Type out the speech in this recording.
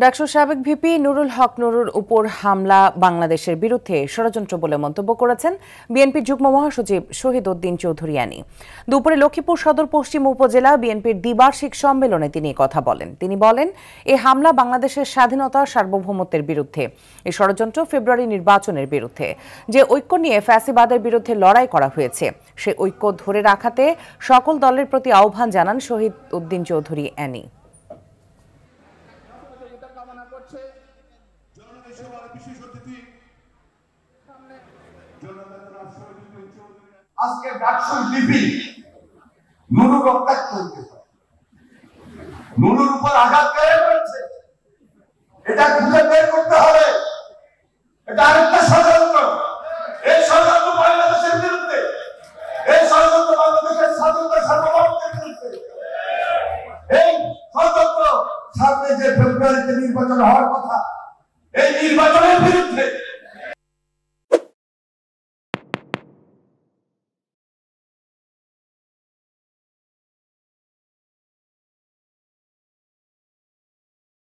ডাকসুর সাবেক ভিপি নুরুল হক নুরুর উপর হামলা বাংলাদেশের বিরুদ্ধে ষড়যন্ত্র বলে মন্তব্য করেছেন বিএনপির যুগ্ম মহাসচিব শহীদ উদ্দিন চৌধুরী আনি। দুপুরে লক্ষ্মীপুর সদর পশ্চিম উপজেলা বিএনপির দ্বিবার্ষিক সম্মেলনে তিনি কথা বলেন। তিনি বলেন, এই হামলা বাংলাদেশের স্বাধীনতা সার্বভৌমত্বের বিরুদ্ধে, এই ষড়যন্ত্র ফেব্রুয়ারি নির্বাচনের বিরুদ্ধে। যে ঐক্য নিয়ে ফ্যাসিবাদের বিরুদ্ধে লড়াই করা হয়েছে, সে ঐক্য ধরে রাখাতে সকল দলের প্রতি আহ্বান জানান শহীদ উদ্দিন চৌধুরী আনি। আজকে ডাকসুর লিপি নুরুর রক্তাক্ত হইতে পারে, নুরুর উপর আঘাত করে করেছে, এটা খুঁজে বের করতে হবে। এটা আরেকটা ষড়যন্ত্র। এই ষড়যন্ত্র বাংলাদেশের বিরুদ্ধে, এই ষড়যন্ত্র বাংলাদেশের স্বাধীনতা সার্বভৌমত্বের বিরুদ্ধে। এই ষড়যন্ত্র সামনে যে ফেব্রুয়ারিতে নির্বাচন হওয়ার কথা, এই নির্বাচনের